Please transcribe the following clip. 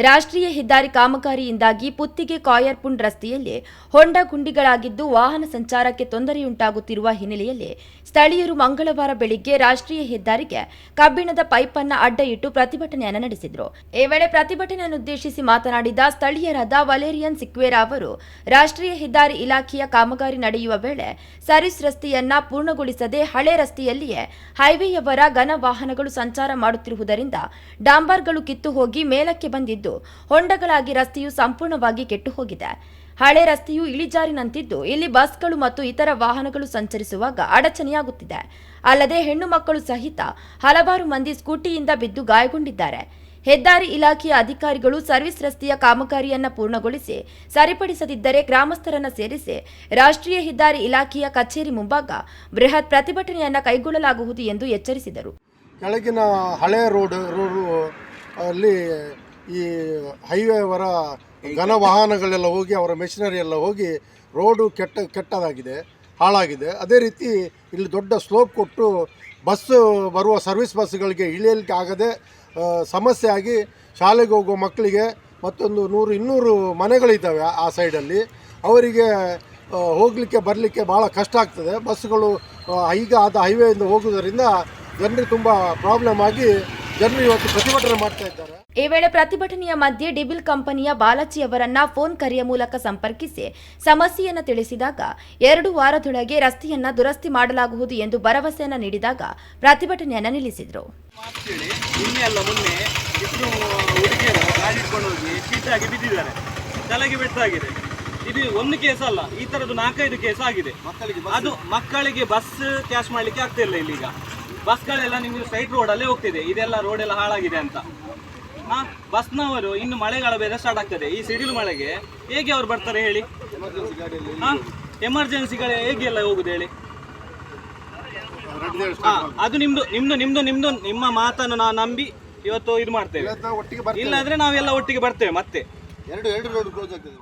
ರಾಷ್ಟ್ರೀಯ ಹೆದ್ದಾರಿ ಕಾಮಗಾರಿಯಿಂದಾಗಿ ಪುತ್ತಿಗೆ ಕಾಯರ್ಪುಂಡ್ ರಸ್ತೆಯಲ್ಲಿ ಹೊಂಡ ಗುಂಡಿಗಳಾಗಿದ್ದು ವಾಹನ ಸಂಚಾರಕ್ಕೆ ತೊಂದರೆಯುಂಟಾಗುತ್ತಿರುವ ಹಿನ್ನೆಲೆಯಲ್ಲಿ ಸ್ಥಳೀಯರು ಮಂಗಳವಾರ ಬೆಳಿಗ್ಗೆ ರಾಷ್ಟ್ರೀಯ ಹೆದ್ದಾರಿಗೆ ಕಬ್ಬಿಣದ ಪೈಪ್ ಅನ್ನು ಅಡ್ಡ ಇಟ್ಟು ಪ್ರತಿಭಟನೆಯನ್ನು ನಡೆಸಿದರು. ಈ ವೇಳೆ ಪ್ರತಿಭಟನೆಯನ್ನುದ್ದೇಶಿಸಿ ಮಾತನಾಡಿದ ಸ್ಥಳೀಯರಾದ ವಲೇರಿಯನ್ ಸಿಕ್ವೇರಾ ಅವರು ರಾಷ್ಟ್ರೀಯ ಹೆದ್ದಾರಿ ಇಲಾಖೆಯ ಕಾಮಗಾರಿ ನಡೆಯುವ ವೇಳೆ ಸರ್ವಿಸ್ ರಸ್ತೆಯನ್ನ ಪೂರ್ಣಗೊಳಿಸದೆ ಹಳೆ ರಸ್ತೆಯಲ್ಲಿಯೇ ಹೈವೇಯವರ ಘನ ವಾಹನಗಳು ಸಂಚಾರ ಮಾಡುತ್ತಿರುವುದರಿಂದ ಡಾಂಬರ್ಗಳು ಕಿತ್ತು ಹೋಗಿ ಮೇಲಕ್ಕೆ ಬಂದಿದ್ದು ಹೊಂಡಗಳಾಗಿ ರಸ್ತೆಯು ಸಂಪೂರ್ಣವಾಗಿ ಕೆಟ್ಟು ಹೋಗಿದೆ. ಹಳೆ ರಸ್ತೆಯು ಇಳಿಜಾರಿನಂತಿದ್ದು ಇಲ್ಲಿ ಬಸ್ಗಳು ಮತ್ತು ಇತರ ವಾಹನಗಳು ಸಂಚರಿಸುವಾಗ ಅಡಚಣೆಯಾಗುತ್ತಿದೆ. ಅಲ್ಲದೆ ಹೆಣ್ಣು ಮಕ್ಕಳು ಸಹಿತ ಹಲವಾರು ಮಂದಿ ಸ್ಕೂಟಿಯಿಂದ ಬಿದ್ದು ಗಾಯಗೊಂಡಿದ್ದಾರೆ. ಹೆದ್ದಾರಿ ಇಲಾಖೆಯ ಅಧಿಕಾರಿಗಳು ಸರ್ವಿಸ್ ರಸ್ತೆಯ ಕಾಮಗಾರಿಯನ್ನು ಪೂರ್ಣಗೊಳಿಸಿ ಸರಿಪಡಿಸದಿದ್ದರೆ ಗ್ರಾಮಸ್ಥರನ್ನು ಸೇರಿಸಿ ರಾಷ್ಟ್ರೀಯ ಹೆದ್ದಾರಿ ಇಲಾಖೆಯ ಕಚೇರಿ ಮುಂಭಾಗ ಬೃಹತ್ ಪ್ರತಿಭಟನೆಯನ್ನು ಕೈಗೊಳ್ಳಲಾಗುವುದು ಎಂದು ಎಚ್ಚರಿಸಿದರು. ಕೆಳಗಿನ ಹಳೆ ರೋಡ್ ಅಲ್ಲಿ ಈ ಹೈವೇವರ ಘನ ವಾಹನಗಳೆಲ್ಲ ಹೋಗಿ ಅವರ ಮೆಷಿನರಿ ಎಲ್ಲ ಹೋಗಿ ರೋಡು ಕೆಟ್ಟದಾಗಿದೆ, ಹಾಳಾಗಿದೆ. ಅದೇ ರೀತಿ ಇಲ್ಲಿ ದೊಡ್ಡ ಸ್ಲೋಪ್ ಕೊಟ್ಟು ಬಸ್ಸು ಬರುವ ಸರ್ವಿಸ್ ಬಸ್ಗಳಿಗೆ ಇಳಿಯಲಿಕ್ಕೆ ಆಗದೆ ಸಮಸ್ಯೆ ಆಗಿ ಶಾಲೆಗೆ ಹೋಗುವ ಮಕ್ಕಳಿಗೆ ಮತ್ತೊಂದು 100-200 ಮನೆಗಳಿದ್ದಾವೆ ಆ ಸೈಡಲ್ಲಿ. ಅವರಿಗೆ ಹೋಗಲಿಕ್ಕೆ ಬರಲಿಕ್ಕೆ ಭಾಳ ಕಷ್ಟ ಆಗ್ತದೆ. ಬಸ್ಸುಗಳು ಈಗ ಆದ ಹೈವೇಯಿಂದ ಹೋಗುವುದರಿಂದ ಜನರಿಗೆ ತುಂಬ ಪ್ರಾಬ್ಲಮ್ ಆಗಿ ಜನರು ಇವತ್ತು ಪ್ರತಿಭಟನೆ ಮಾಡ್ತಾ ಇದ್ದಾರೆ. ಈ ವೇಳೆ ಪ್ರತಿಭಟನೆಯ ಮಧ್ಯೆ ಡಿಬಿಲ್ ಕಂಪನಿಯ ಬಾಲಾಜಿ ಅವರನ್ನ ಫೋನ್ ಕರೆಯ ಮೂಲಕ ಸಂಪರ್ಕಿಸಿ ಸಮಸ್ಯೆಯನ್ನು ತಿಳಿಸಿದಾಗ 2 ವಾರದೊಳಗೆ ರಸ್ತೆಯನ್ನ ದುರಸ್ತಿ ಮಾಡಲಾಗುವುದು ಎಂದು ಭರವಸೆಯನ್ನು ನೀಡಿದಾಗ ಪ್ರತಿಭಟನೆಯನ್ನು ನಿಲ್ಲಿಸಿದರು. ಮೊನ್ನೆ ಇಬ್ಬರು ಹುಡುಗಿಯರು ಗಾಡಿ ಇಟ್ಕೊಂಡು ಹೋಗಿ ಚೀಟಾಗಿ ಬಿದ್ದಿದ್ದಾರೆ, ತಲೆಗೆ ಪೆಟ್ಟಾಗಿದೆ. ಇದು ಒಂದು ಕೇಸ್ ಅಲ್ಲ, ಈ ತರದ್ದು 4-5 ಕೇಸ್ ಆಗಿದೆ. ಅದು ಮಕ್ಕಳಿಗೆ ಬಸ್ ಕ್ಯಾಶ್ ಮಾಡ್ಲಿಕ್ಕೆ ಆಗ್ತಾ ಇಲ್ಲ. ಇಲ್ಲಿಗ ಬಸ್ಗಳೆಲ್ಲ ನಿಮ್ಗೆ ಸ್ಟ್ರೈಟ್ ರೋಡಲ್ಲೇ ಹೋಗ್ತಿದೆ. ಇದೆಲ್ಲ ರೋಡ್ ಎಲ್ಲ ಹಾಳಾಗಿದೆ ಅಂತ. ಬಸ್ನವರು ಇನ್ನು ಮಳೆಗಾಲ ಬೇರೆ ಸ್ಟಾರ್ಟ್ ಆಗ್ತದೆ. ಈ ಸಿಡಿಲು ಮಳೆಗೆ ಹೇಗೆ ಅವ್ರು ಬರ್ತಾರೆ ಹೇಳಿ? ಎಮರ್ಜೆನ್ಸಿಗಳು ಹೇಗೆ ಎಲ್ಲ ಹೋಗುದು ಹೇಳಿ? ಅದು ನಿಮ್ಮ ಮಾತನ್ನು ನಾವು ನಂಬಿ ಇವತ್ತು ಇದು ಮಾಡ್ತೇವೆ. ಇಲ್ಲಾಂದ್ರೆ ನಾವೆಲ್ಲ ಒಟ್ಟಿಗೆ ಬರ್ತೇವೆ ಮತ್ತೆ. 2 ರೋಡ್ ಕ್ಲೋಸ್ ಆಗ್ತದೆ.